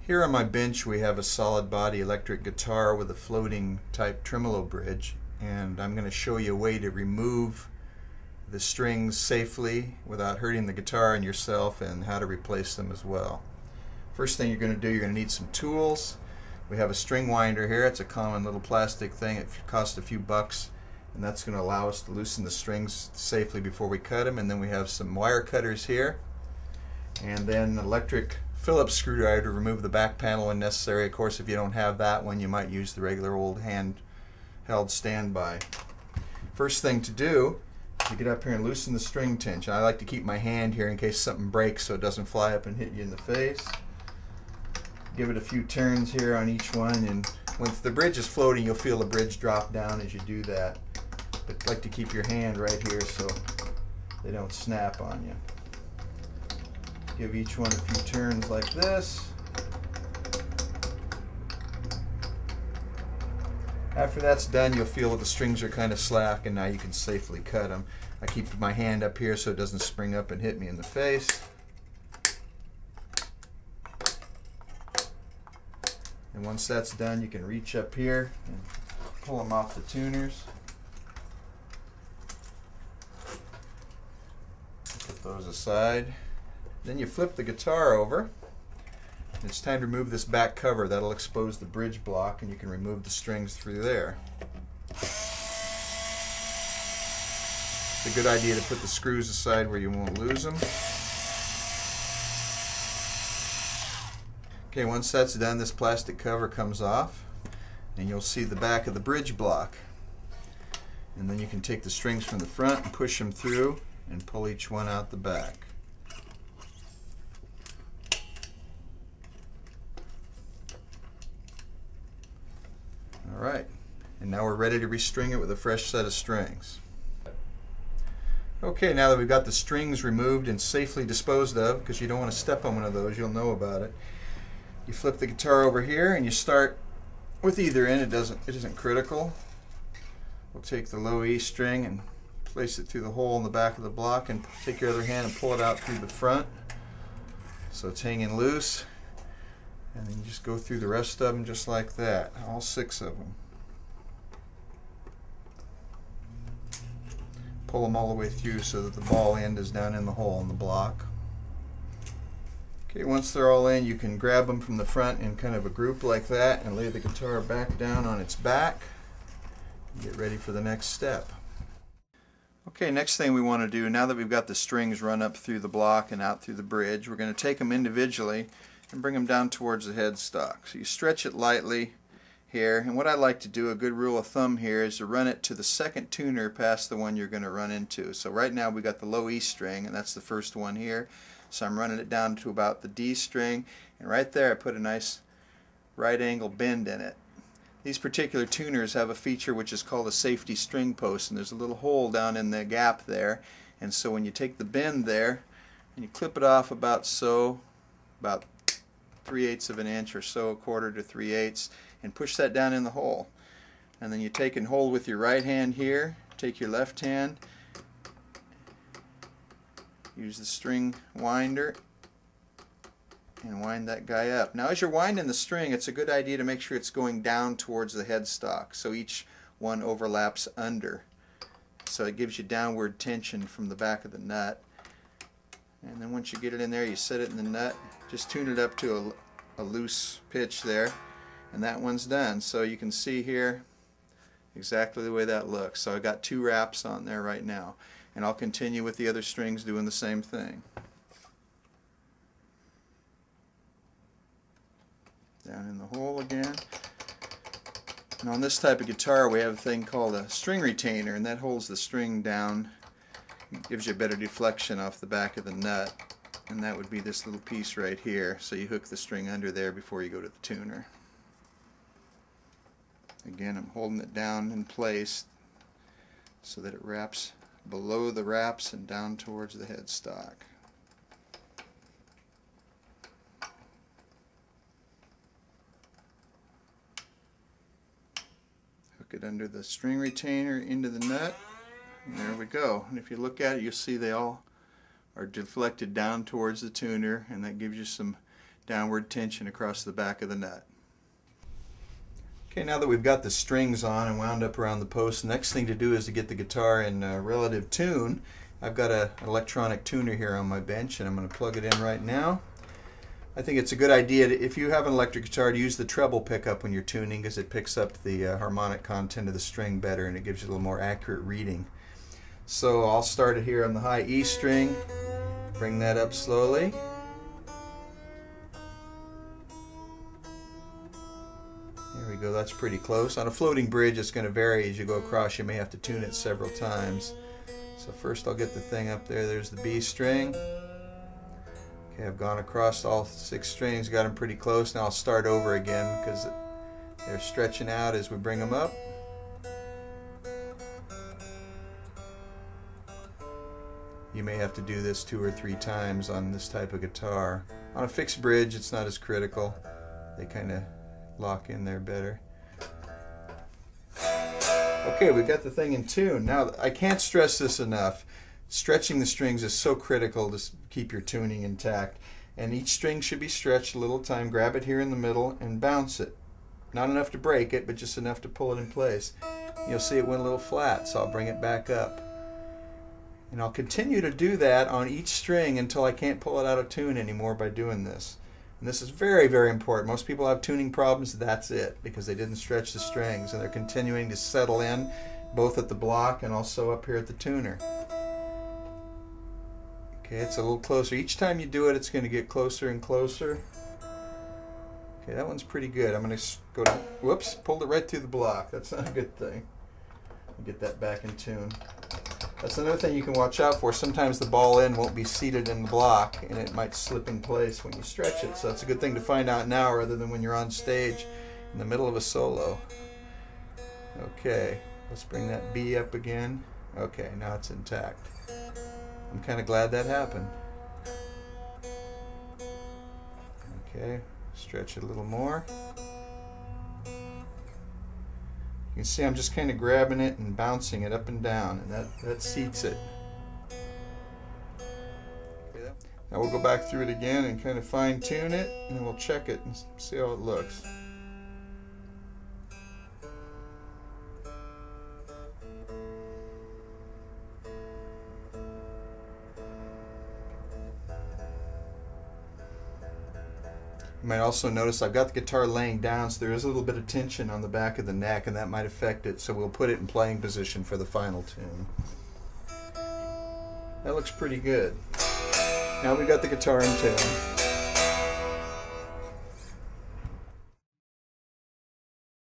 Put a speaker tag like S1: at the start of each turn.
S1: Here on my bench we have a solid body electric guitar with a floating type tremolo bridge, and I'm going to show you a way to remove the strings safely without hurting the guitar and yourself, and how to replace them as well. First thing you're going to do, you're going to need some tools. We have a string winder here. It's a common little plastic thing. It costs a few bucks, and that's going to allow us to loosen the strings safely before we cut them. And then we have some wire cutters here, and then an electric Phillips screwdriver to remove the back panel when necessary. Of course, if you don't have that one, you might use the regular old hand-held standby. First thing to do, you get up here and loosen the string tension. I like to keep my hand here in case something breaks so it doesn't fly up and hit you in the face. Give it a few turns here on each one, and once the bridge is floating, you'll feel the bridge drop down as you do that. But I like to keep your hand right here so they don't snap on you. Give each one a few turns like this. After that's done, you'll feel that the strings are kind of slack, and now you can safely cut them. I keep my hand up here so it doesn't spring up and hit me in the face. And once that's done, you can reach up here and pull them off the tuners. Put those aside. Then you flip the guitar over. It's time to remove this back cover. That'll expose the bridge block, and you can remove the strings through there. It's a good idea to put the screws aside where you won't lose them. Okay, once that's done, this plastic cover comes off, and you'll see the back of the bridge block. And then you can take the strings from the front and push them through and pull each one out the back. Alright, and now we're ready to restring it with a fresh set of strings. Okay, now that we've got the strings removed and safely disposed of, because you don't want to step on one of those, you'll know about it. You flip the guitar over here and you start with either end. It isn't critical. We'll take the low E string and place it through the hole in the back of the block, and take your other hand and pull it out through the front so it's hanging loose. And then you just go through the rest of them just like that, all 6 of them. Pull them all the way through so that the ball end is down in the hole in the block. Okay, once they're all in, you can grab them from the front in kind of a group like that and lay the guitar back down on its back and get ready for the next step. Okay, next thing we want to do, now that we've got the strings run up through the block and out through the bridge, we're going to take them individually and bring them down towards the headstock. So you stretch it lightly here, and what I like to do, a good rule of thumb here, is to run it to the second tuner past the one you're going to run into. So right now we got the low E string, and that's the first one here. So I'm running it down to about the D string, and right there I put a nice right angle bend in it. These particular tuners have a feature which is called a safety string post, and there's a little hole down in the gap there, and so when you take the bend there and you clip it off about so, about 3/8 of an inch or so, 1/4 to 3/8, and push that down in the hole. And then you take and hold with your right hand here, take your left hand, use the string winder, and wind that guy up. Now as you're winding the string, it's a good idea to make sure it's going down towards the headstock, so each one overlaps under. So it gives you downward tension from the back of the nut. And then once you get it in there, you set it in the nut, just tune it up to a loose pitch there, and that one's done. So you can see here exactly the way that looks. So I've got 2 wraps on there right now, and I'll continue with the other strings doing the same thing. Down in the hole again. And on this type of guitar we have a thing called a string retainer, and that holds the string down, gives you a better deflection off the back of the nut, and that would be this little piece right here. So you hook the string under there before you go to the tuner. Again, I'm holding it down in place so that it wraps below the wraps and down towards the headstock. Hook it under the string retainer into the nut, and there we go. And if you look at it, you'll see they all are deflected down towards the tuner, and that gives you some downward tension across the back of the nut. Okay, now that we've got the strings on and wound up around the post, the next thing to do is to get the guitar in relative tune. I've got an electronic tuner here on my bench, and I'm going to plug it in right now. I think it's a good idea, if you have an electric guitar, to use the treble pickup when you're tuning, because it picks up the harmonic content of the string better and it gives you a little more accurate reading. So I'll start it here on the high E string, bring that up slowly. There we go, that's pretty close. On a floating bridge it's going to vary as you go across. You may have to tune it several times. So first I'll get the thing up there. There's the B string. Okay, I've gone across all 6 strings, got them pretty close. Now I'll start over again because they're stretching out as we bring them up. You may have to do this 2 or 3 times on this type of guitar. On a fixed bridge it's not as critical. They kind of lock in there better. Okay, we've got the thing in tune. Now, I can't stress this enough. Stretching the strings is so critical to keep your tuning intact. And each string should be stretched a little time. Grab it here in the middle and bounce it. Not enough to break it, but just enough to pull it in place. You'll see it went a little flat, so I'll bring it back up. And I'll continue to do that on each string until I can't pull it out of tune anymore by doing this. And this is very, very important. Most people have tuning problems, that's it, because they didn't stretch the strings and they're continuing to settle in both at the block and also up here at the tuner. Okay, it's a little closer. Each time you do it, it's going to get closer and closer. Okay, that one's pretty good. I'm going to go to, whoops, pulled it right through the block. That's not a good thing. Get that back in tune. That's another thing you can watch out for. Sometimes the ball end won't be seated in the block and it might slip in place when you stretch it. So that's a good thing to find out now rather than when you're on stage in the middle of a solo. Okay, let's bring that B up again. Okay, now it's intact. I'm kind of glad that happened. Okay, stretch it a little more. You can see I'm just kind of grabbing it and bouncing it up and down, and that seats it. Okay, now we'll go back through it again and kind of fine tune it, and then we'll check it and see how it looks. You might also notice I've got the guitar laying down, so there is a little bit of tension on the back of the neck, and that might affect it, so we'll put it in playing position for the final tune. That looks pretty good. Now we've got the guitar in tune.